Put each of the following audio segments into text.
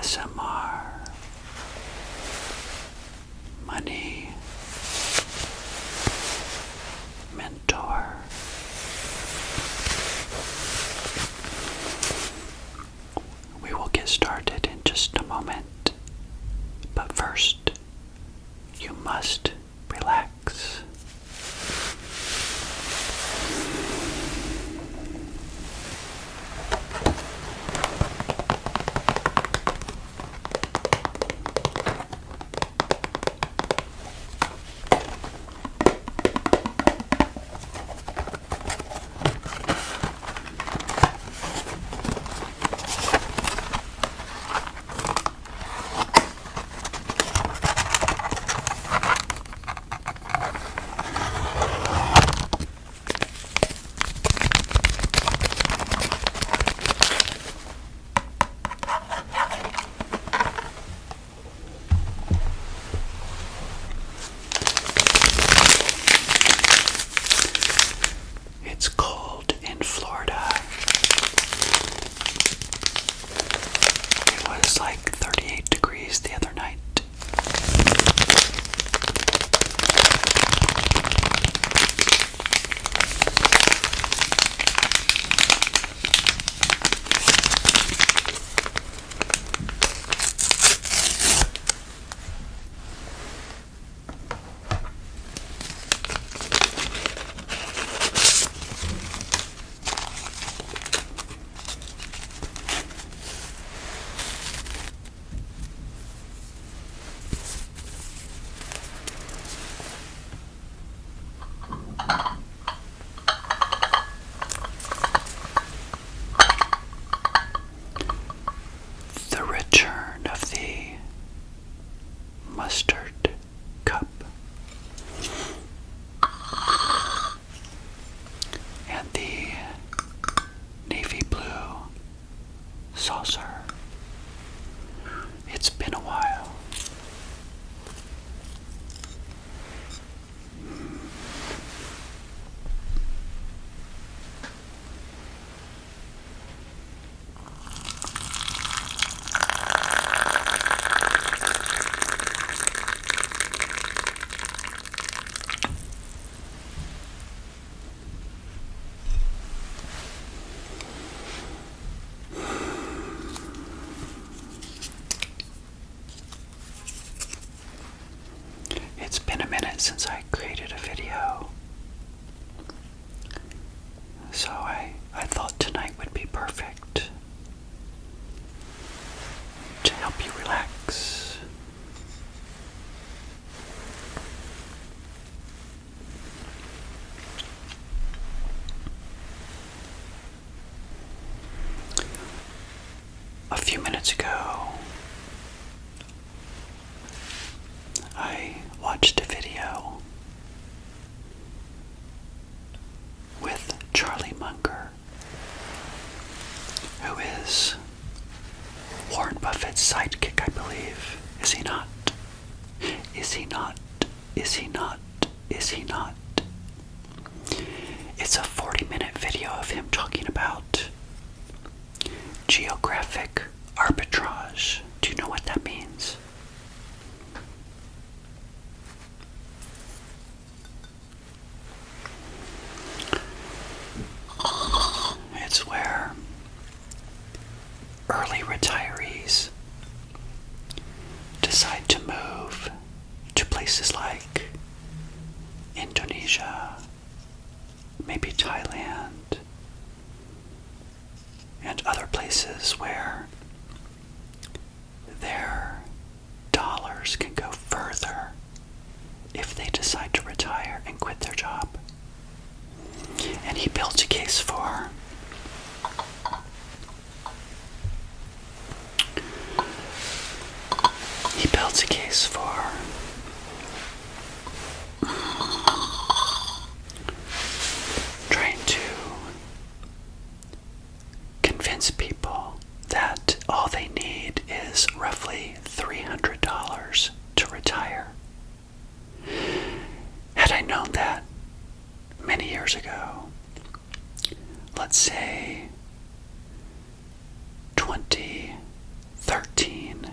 ASMR Money Mentor. We will get started in just a moment, but first, you must relax. It's cold in Florida. It was like 38 degrees the other night. The return of the mustard cup and the navy blue saucer. It's been a while. It's been a minute since I created a video, so I thought tonight would be perfect to help you relax. A few minutes ago, I watched a video with Charlie Munger, who is Warren Buffett's sidekick, I believe. Is he not? Is he not? Is he not? Is he not? It's a 40-minute video of him talking about geographic arbitrage. Do you know what that means? It's where early retirees decide to move to places like Indonesia, maybe Thailand, and other places where their dollars can go further if they decide to retire and quit their job. And he builds a case for trying to convince people that all they need is roughly $300 to retire. Had I known that many years ago, let's say 2013,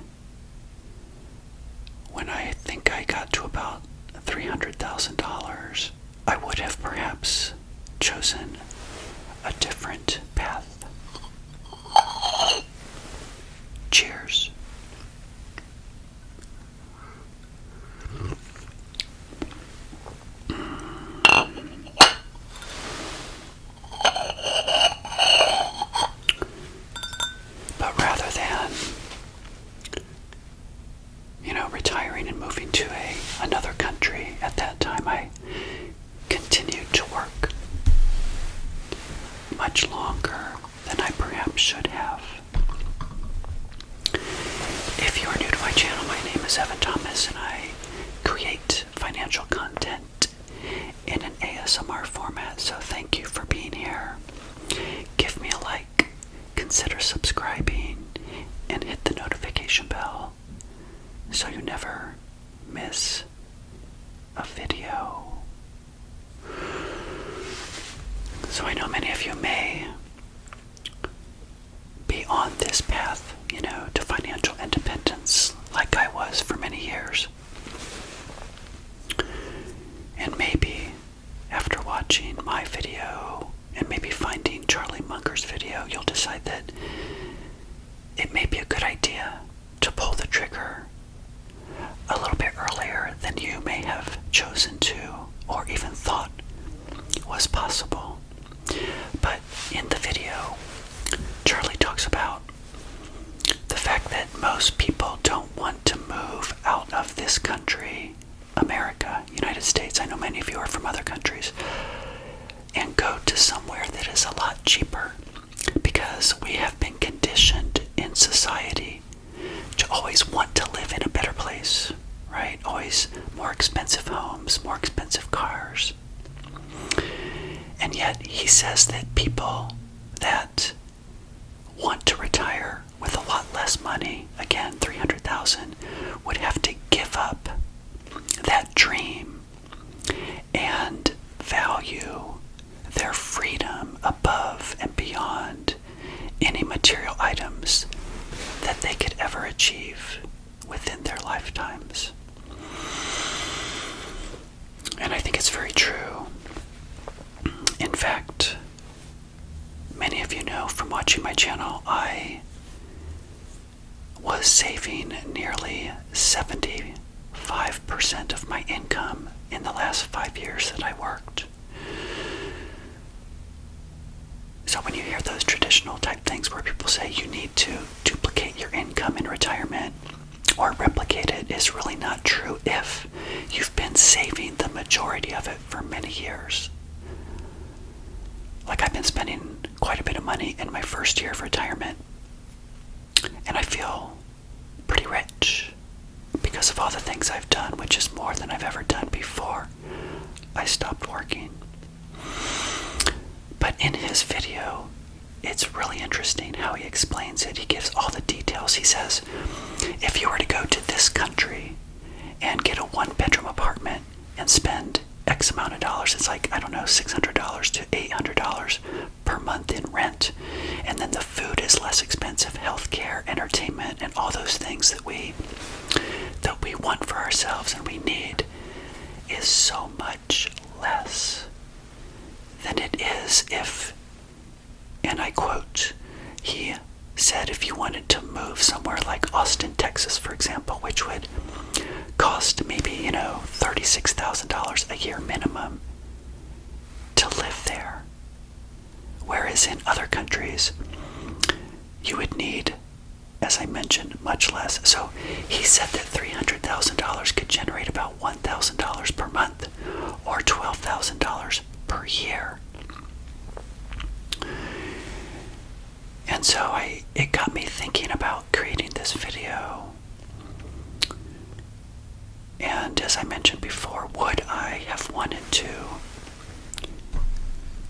channel. My name is Evan Thomas, and I create financial content in an ASMR format, so thank you for being here. Give me a like, consider subscribing, and hit the notification bell so you never miss a video. So I know many of you may be on this path, to financial independence like I was for many years. And maybe after watching my video and maybe finding Charlie Munger's video, you'll decide that it may be a good idea to pull the trigger a little bit earlier than you may have chosen to or even thought was possible. But in the video, Charlie talks about the fact that most people don't want to move out of this country, America, United States. I know many of you are from other countries, and go to somewhere that is a lot cheaper, because we have been conditioned in society to always want to live in a better place, right? Always more expensive homes, more expensive cars. And yet he says that people that want to retire with a lot less money, again, $300,000, would have to give up that dream and value their freedom above and beyond any material items that they could ever achieve within their lifetimes. And I think it's very true. In fact, many of you know from watching my channel, I was saving nearly 75% of my income in the last 5 years that I worked. So when you hear those traditional type things where people say you need to duplicate your income in retirement or replicate it, is really not true if you've been saving the majority of it for many years. Like, I've been spending quite a bit of money in my first year of retirement, and I feel pretty rich because of all the things I've done, which is more than I've ever done before I stopped working. But in his video, it's really interesting how he explains it. He gives all the details. He says, if you were to go to this country and get a one-bedroom apartment and spend X amount of dollars, it's like, $600 to $800 per month in rent, and then the food is less expensive, healthcare, entertainment, and all those things that we want for ourselves and we need, is so much less than it is if, and I quote, he said if you wanted to move somewhere like Austin, Texas, for example, which would cost maybe, $36,000 a year minimum to live there. Whereas in other countries, you would need, as I mentioned, much less. So he said that $300,000 could generate about $1,000 per month or $12,000 per year. And so it got me thinking about creating this video. And as I mentioned before, would I have wanted to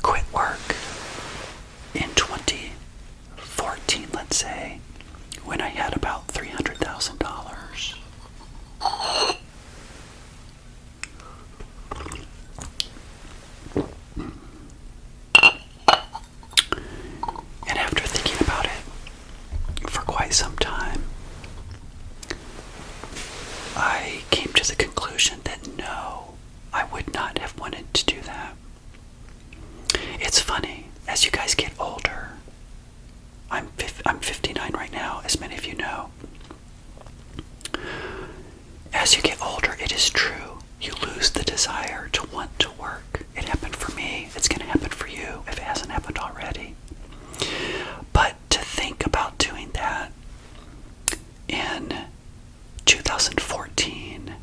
quit work in 2014, let's say, when I had about $300,000? And after thinking about it for quite some time, I came to the conclusion that no, I would not have wanted to do that. It's funny, as you guys get older, I'm 59 right now, as many of you know. As you get older, it is true, you lose the desire to want to work. It happened for me. It's going to happen for you if it hasn't happened already. But to think about doing that in 2014,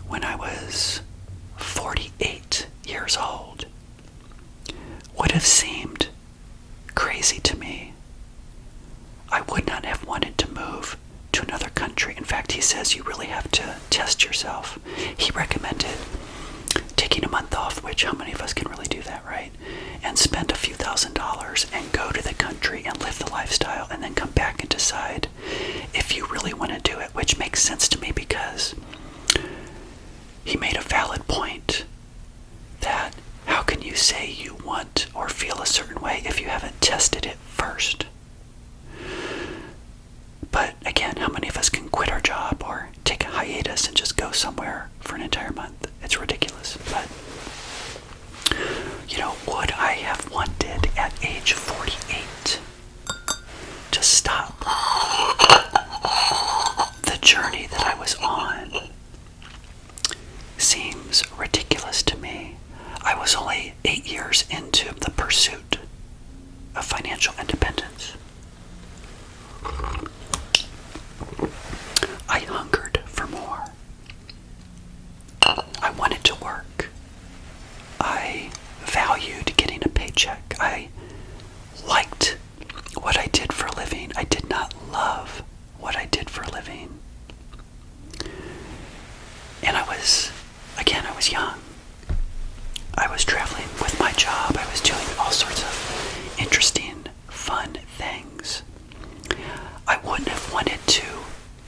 when I was 48 years old, would have seemed crazy to me. I would not have wanted to move to another country. In fact, he says you really have to test yourself. He recommended taking a month off, which how many of us can really do that, right? And spend a few $1,000s and go to the country and live the lifestyle and then come back and decide if you really want to do it, which makes sense to me because he made a valid point that how can you say you want or feel a certain way if you haven't tested it first? But again, how many of us can quit our job or take a hiatus and just go somewhere for an entire month? It's ridiculous. But, would I have wanted at age 48 to stop the journey that I was on? Seems ridiculous to me. I was only 8 years into the pursuit of financial independence. I hungered for more. I wanted to work. I valued getting a paycheck. I liked what I did for a living. I did not love what I did for a living. And I was young. I was traveling with my job. I was doing all sorts of interesting, fun things. I wouldn't have wanted to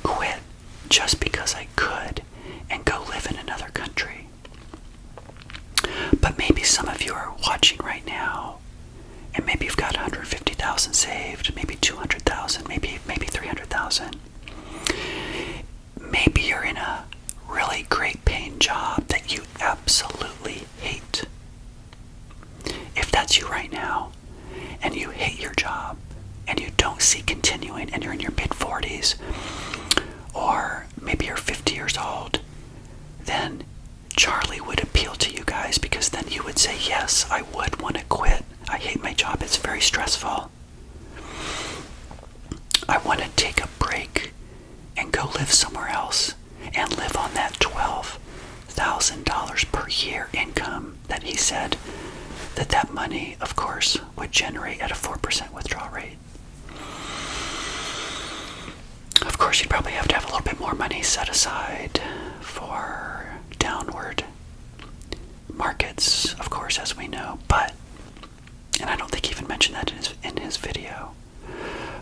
quit just because I could and go live in another country. But maybe some of you are watching right now, and maybe you've got 150,000 saved, maybe 200,000, maybe 300,000. Maybe you're in a really great paying job that you absolutely hate. If that's you right now, and you hate your job, and you don't see continuing, and you're in your mid-40s, or maybe you're 50 years old, then Charlie would appeal to you guys because then you would say, yes, I would want to quit. I hate my job. It's very stressful. I want to take a break and go live somewhere else and live on that $12,000 per year income that he said that money, of course, would generate at a 4% withdrawal rate. Of course, you'd probably have to have a little bit more money set aside for downward markets, of course, as we know. But, and I don't think he even mentioned that in his video,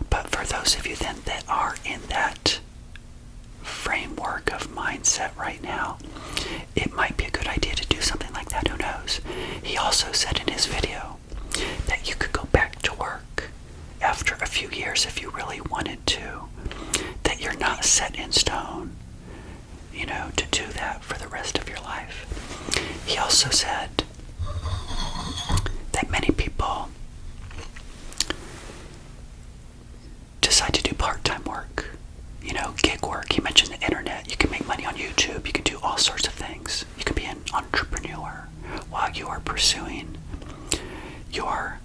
but for those of you then that are in that framework of mindset right now, it might be a good idea to do something like that. Who knows? He also said in his video that you could go back to work after a few years if you really wanted to, that you're not set in stone, to do that for the rest of your life. He also said that many people decide to do part-time work, gig work. He mentioned the internet. You can make money on YouTube. You can do all sorts of things. You can be an entrepreneur while you are pursuing your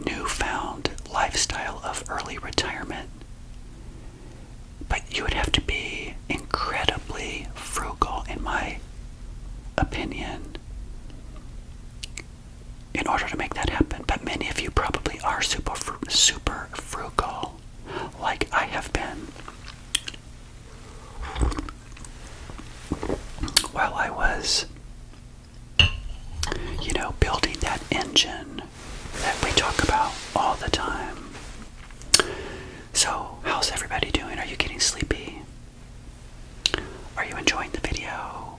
newfound lifestyle of early retirement. But you would have to be incredibly frugal, in my opinion, in order to make that happen. But many of you probably are super frugal, like I have been. While I was, building that engine that we talk about all the time. So, how's everybody doing? Are you getting sleepy? Are you enjoying the video?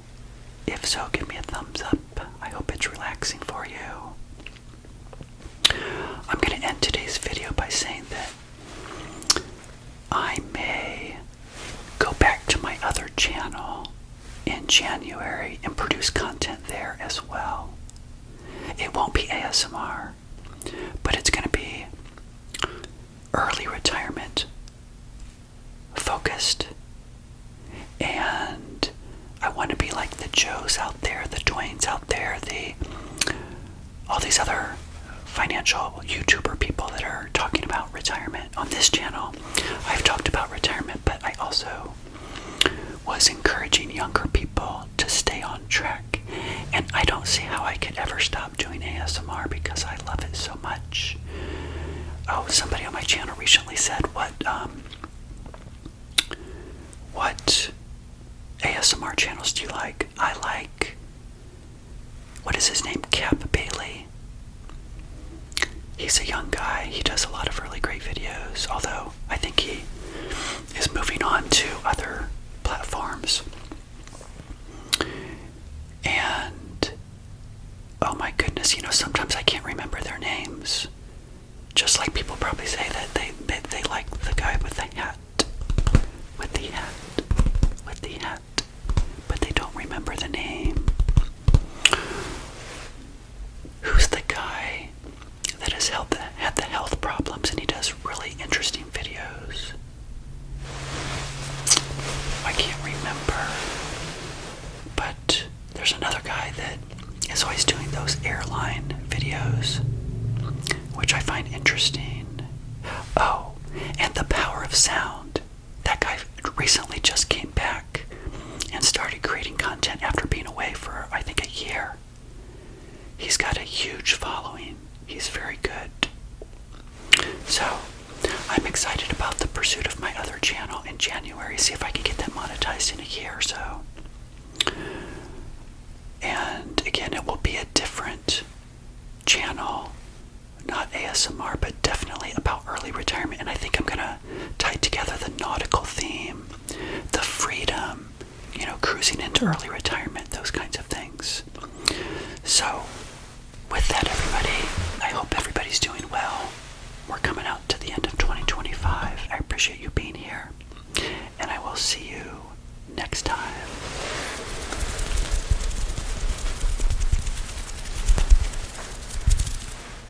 If so, give me a thumbs up. I hope it's relaxing for you. I'm going to end today's video by saying that I may go back to my other channel in January and produce content there as well. It won't be ASMR, but it's going to be early retirement focused, and I want to be like the Joes out there, the Dwaynes out there, all these other financial YouTuber people that are talking about retirement. On this channel, I've talked about retirement, but I also was encouraging younger people to stay on track, and I don't see how I could ever stop doing ASMR because I love it so much. Oh, somebody on my channel recently said, what ASMR channels do you like? I like, what is his name? Cap Bailey. He's a young guy. He does a lot of really great videos, although I think he is moving on to other platforms. And oh my goodness, sometimes I can't remember their names. Just like people probably say that they like the guy with the hat. With the hat. But they don't remember the name. Who's the guy that has had the health problems and he does really interesting videos? I can't remember. But there's another guy that is always doing those airline videos, which I find interesting. Oh, and The Power of Sound. That guy recently just came back and started creating content after being away for, I think, a year. He's got a huge following. He's very good. So, I'm excited about the pursuit of my other channel in January. See if I can get that monetized in a year or so. And again, it will be a different channel. Not ASMR, but definitely about early retirement. And I think I'm going to tie together the nautical theme, the freedom, cruising into early retirement.